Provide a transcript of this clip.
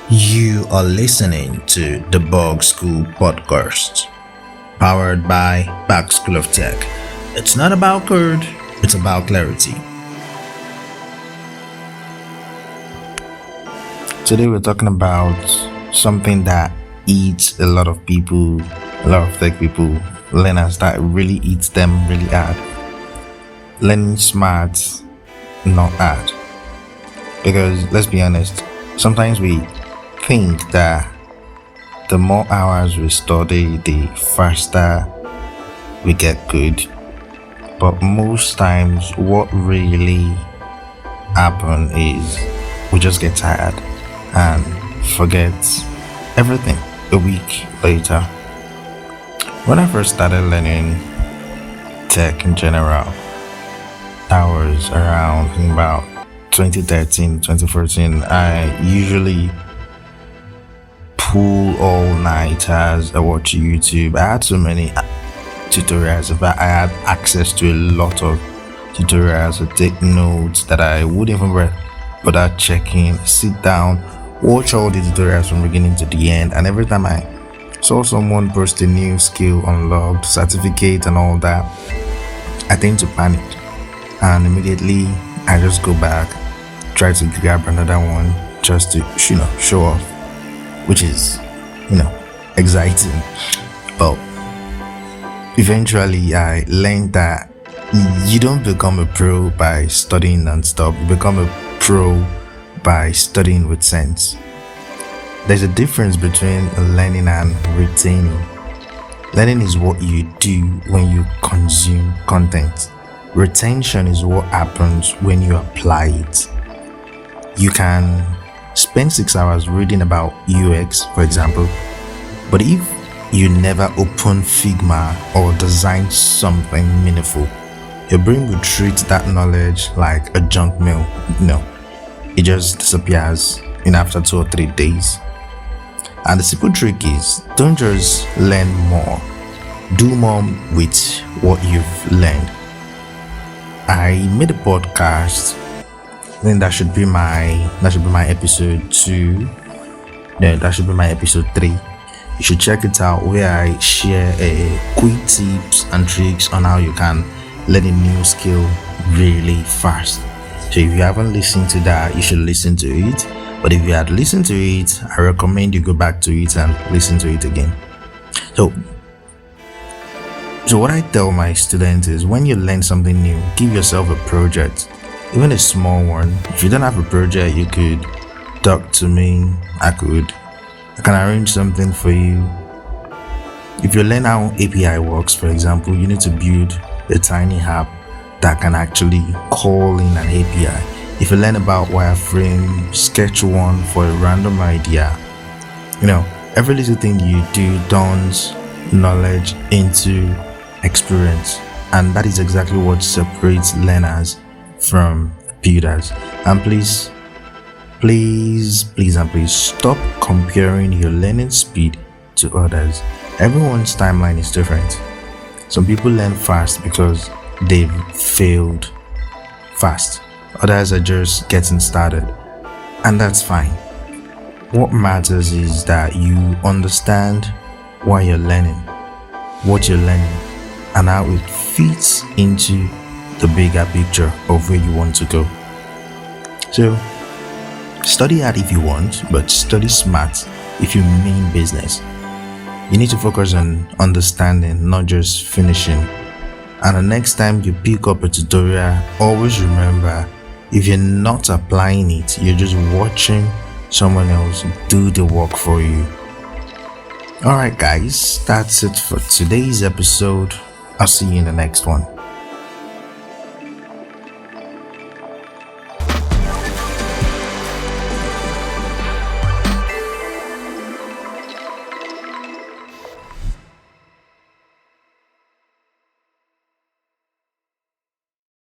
You are listening to the Bug School Podcast, powered by Back School of Tech. It's not about code, it's about clarity. Today we're talking about something that eats a lot of people, a lot of tech people, learners that really eats them really hard. Learning smart, not hard. Because let's be honest, sometimes we think that the more hours we study, the faster we get good. But most times, what really happens is we just get tired and forget everything a week later. When I first started learning tech in general, that was around about 2013, 2014. I usually pull all-nighters. I watch YouTube. I had so many tutorials. In fact, I had access to a lot of tutorials. I take notes that I wouldn't even bother checking. Sit down, watch all the tutorials from beginning to the end. And every time I saw someone post a new skill unlocked, certificate and all that, I tend to panic. And immediately I just go back, try to grab another one just to, show off, which is, exciting. But eventually I learned that you don't become a pro by studying non-stop. You become a pro by studying with sense. There's a difference between learning and retaining. Learning is what you do when you consume content. Retention is what happens when you apply it. You can spend 6 hours reading about UX, for example, but if you never open Figma or design something meaningful, your brain will treat that knowledge like a junk mail. It just disappears in after 2 or 3 days. And the simple trick is, don't just learn more, do more with what you've learned. I made a podcast. Then that should be my episode 2. Then that should be my episode 3. You should check it out, where I share quick tips and tricks on how you can learn a new skill really fast. So if you haven't listened to that, you should listen to it. But if you had listened to it, I recommend you go back to it and listen to it again. So what I tell my students is, when you learn something new, give yourself a project, even a small one. If you don't have a project, you could talk to me. I can arrange something for you. If you learn how API works, for example, you need to build a tiny app that can actually call in an API. If you learn about wireframe, sketch one for a random idea. Every little thing you do turns knowledge into experience, and that is exactly what separates learners from builders. And please stop comparing your learning speed to others. Everyone's timeline is different. Some people learn fast because they've failed fast. Others are just getting started, and that's fine. What matters is that you understand why you're learning, what you're learning, and how it fits into the bigger picture of where you want to go. So, study hard if you want, but study smart if you mean business. You need to focus on understanding, not just finishing. And the next time you pick up a tutorial, always remember, if you're not applying it, you're just watching someone else do the work for you. Alright guys, that's it for today's episode. I'll see you in the next one.